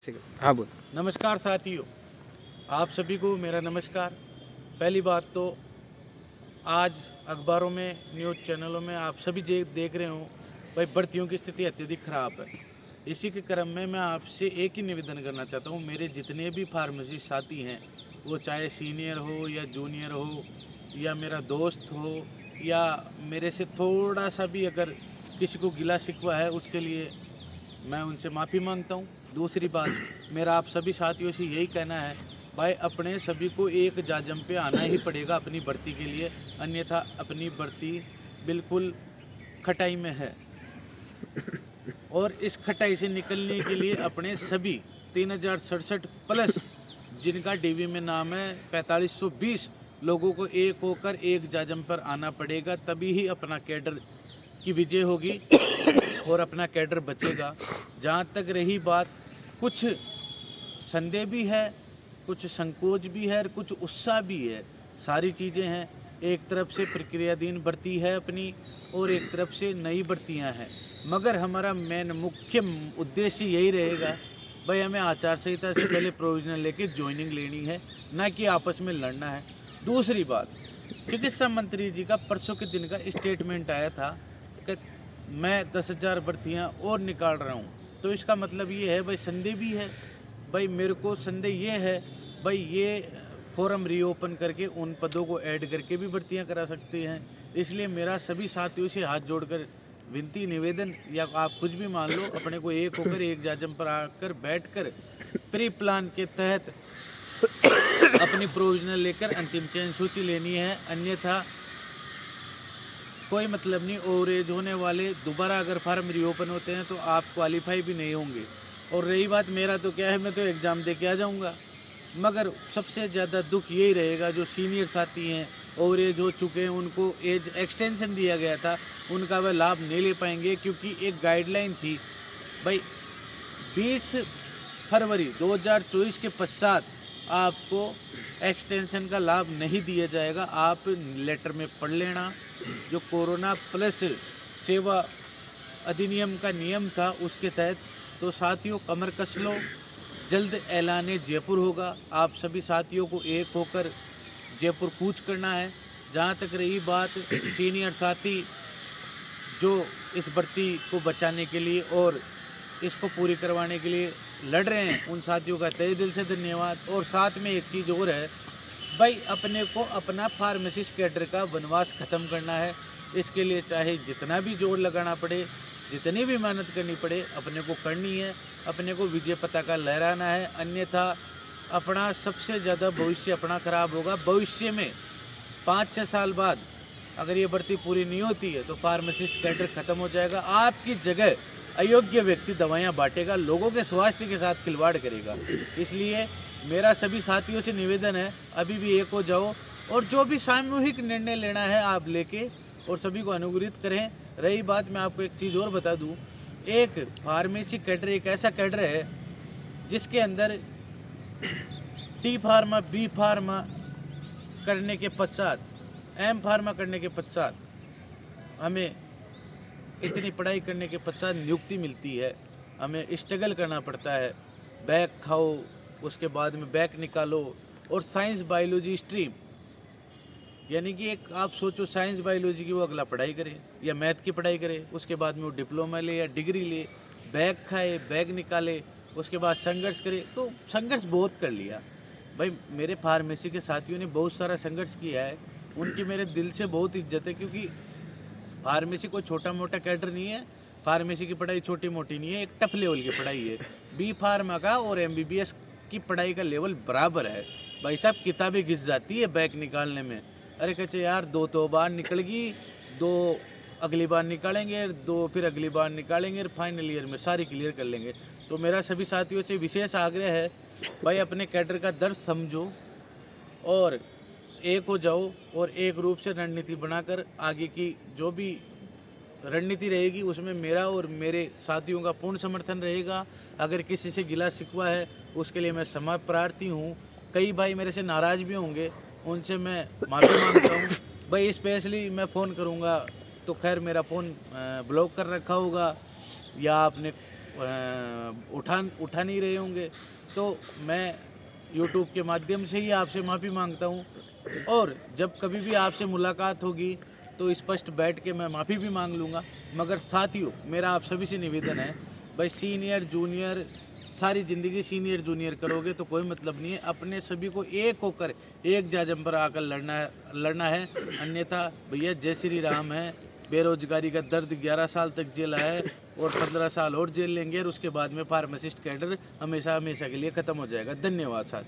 ठीक है, हाँ बोल। नमस्कार साथियों, आप सभी को मेरा नमस्कार। पहली बात तो आज अखबारों में, न्यूज़ चैनलों में आप सभी देख रहे हो भाई, भर्तियों की स्थिति अत्यधिक खराब है। इसी के क्रम में मैं आपसे एक ही निवेदन करना चाहता हूँ, मेरे जितने भी फार्मेसी साथी हैं, वो चाहे सीनियर हो या जूनियर हो या मेरा दोस्त हो या मेरे से थोड़ा सा भी अगर किसी को गिला शिकवा है, उसके लिए मैं उनसे माफ़ी मांगता हूँ। दूसरी बात, मेरा आप सभी साथियों से यही कहना है भाई, अपने सभी को एक जाजम पे आना ही पड़ेगा अपनी भर्ती के लिए, अन्यथा अपनी भर्ती बिल्कुल खटाई में है। और इस खटाई से निकलने के लिए अपने सभी 3067 प्लस जिनका डीवी में नाम है 4520 लोगों को एक होकर एक जाजम पर आना पड़ेगा, तभी ही अपना कैडर की विजय होगी और अपना कैडर बचेगा। जहाँ तक रही बात, कुछ संदेह भी है, कुछ संकोच भी है, कुछ उत्साह भी है, सारी चीज़ें हैं। एक तरफ से प्रक्रियाधीन भर्ती है अपनी और एक तरफ से नई भर्तियां हैं, मगर हमारा मेन मुख्य उद्देश्य यही रहेगा भाई, हमें आचार संहिता से पहले प्रोविजनल लेके ज्वाइनिंग लेनी है, ना कि आपस में लड़ना है। दूसरी बात, चिकित्सा मंत्री जी का परसों के दिन का स्टेटमेंट आया था कि मैं 10,000 भर्तियाँ और निकाल रहा हूँ। तो इसका मतलब ये है भाई, संदेह भी है भाई, मेरे को संदेह ये है भाई, ये फॉर्म रीओपन करके उन पदों को ऐड करके भी भर्तियां करा सकते हैं। इसलिए मेरा सभी साथियों से हाथ जोड़कर विनती, निवेदन या आप कुछ भी मान लो, अपने को एक होकर एक जाजम पर आकर बैठकर प्री प्लान के तहत अपनी प्रोविजनल लेकर अंतिम चयन सूची लेनी है, अन्यथा कोई मतलब नहीं। ओवरेज होने वाले दोबारा अगर फार्म रीओपन होते हैं तो आप क्वालिफाई भी नहीं होंगे। और रही बात, मेरा तो क्या है, मैं तो एग्ज़ाम दे के आ जाऊँगा, मगर सबसे ज़्यादा दुख यही रहेगा जो सीनियर साथी हैं, ओवरेज हो चुके हैं, उनको एज एक्सटेंशन दिया गया था, उनका वह लाभ नहीं ले पाएंगे, क्योंकि एक गाइडलाइन थी भाई 20 फरवरी 2024 के पश्चात आपको एक्सटेंशन का लाभ नहीं दिया जाएगा। आप लेटर में पढ़ लेना, जो कोरोना प्लस सेवा अधिनियम का नियम था उसके तहत। तो साथियों, कमर कस लो, जल्द ऐलान जयपुर होगा, आप सभी साथियों को एक होकर जयपुर कूच करना है। जहाँ तक रही बात, सीनियर साथी जो इस भर्ती को बचाने के लिए और इसको पूरी करवाने के लिए लड़ रहे हैं, उन साथियों का तहे दिल से धन्यवाद। और साथ में एक चीज़ और है भाई, अपने को अपना फार्मेसिस्ट कैडर का वनवास ख़त्म करना है। इसके लिए चाहे जितना भी जोर लगाना पड़े, जितनी भी मेहनत करनी पड़े, अपने को करनी है, अपने को विजय पताका लहराना है, अन्यथा अपना सबसे ज़्यादा भविष्य अपना खराब होगा। भविष्य में 5-6 साल बाद अगर ये भर्ती पूरी नहीं होती है तो फार्मासिस्ट कैडर ख़त्म हो जाएगा। आपकी जगह अयोग्य व्यक्ति दवाइयाँ बांटेगा, लोगों के स्वास्थ्य के साथ खिलवाड़ करेगा। इसलिए मेरा सभी साथियों से निवेदन है, अभी भी एक हो जाओ और जो भी सामूहिक निर्णय लेना है आप लेके और सभी को अनुग्रहित करें। रही बात, मैं आपको एक चीज़ और बता दूं, एक फार्मेसी कैडर एक ऐसा कैडर है जिसके अंदर टी फार्मा, बी फार्मा करने के पश्चात, एम फार्मा करने के पश्चात हमें इतनी पढ़ाई करने के पश्चात नियुक्ति मिलती है। हमें स्ट्रगल करना पड़ता है, बैक खाओ, उसके बाद में बैक निकालो। और साइंस बायोलॉजी स्ट्रीम, यानी कि एक आप सोचो, साइंस बायोलॉजी की वो अगला पढ़ाई करे या मैथ की पढ़ाई करे, उसके बाद में वो डिप्लोमा ले या डिग्री ले, बैग खाए, बैग निकाले, उसके बाद संघर्ष करे। तो संघर्ष बहुत कर लिया भाई, मेरे फार्मेसी के साथियों ने बहुत सारा संघर्ष किया है, उनकी मेरे दिल से बहुत इज्जत है, क्योंकि फार्मेसी कोई छोटा मोटा कैडर नहीं है। फार्मेसी की पढ़ाई छोटी मोटी नहीं है, एक टफ लेवल की पढ़ाई है। बी फार्मा का और MBBS की पढ़ाई का लेवल बराबर है भाई साहब। किताबें घिस जाती है बैग निकालने में, अरे कच्चे यार, 2 तो बार निकल गई, 2 अगली बार निकालेंगे, 2 फिर अगली बार निकालेंगे, और फाइनल ईयर में सारी क्लियर कर लेंगे। तो मेरा सभी साथियों से विशेष आग्रह है भाई, अपने कैडर का दर्द समझो और एक हो जाओ और एक रूप से रणनीति बनाकर आगे की जो भी रणनीति रहेगी उसमें मेरा और मेरे साथियों का पूर्ण समर्थन रहेगा। अगर किसी से गिला शिकवा है उसके लिए मैं क्षमा प्रार्थी हूँ। कई भाई मेरे से नाराज़ भी होंगे, उनसे मैं माफ़ी मांगता हूँ भाई। स्पेशली मैं फ़ोन करूँगा तो खैर मेरा फ़ोन ब्लॉक कर रखा होगा या आपने उठा नहीं रहे होंगे, तो मैं यूट्यूब के माध्यम से ही आपसे माफ़ी मांगता हूँ। और जब कभी भी आपसे मुलाकात होगी तो स्पष्ट बैठ के मैं माफ़ी भी मांग लूँगा। मगर साथियों, मेरा आप सभी से निवेदन है, भाई सीनियर जूनियर सारी ज़िंदगी सीनियर जूनियर करोगे तो कोई मतलब नहीं है। अपने सभी को एक होकर एक जाजम पर आकर लड़ना है। अन्यथा भैया जय श्री राम है। बेरोजगारी का दर्द 11 साल तक जेला है और 15 साल और जेल लेंगे और उसके बाद में फार्मासिस्ट कैडर हमेशा हमेशा के लिए ख़त्म हो जाएगा। धन्यवाद साथी।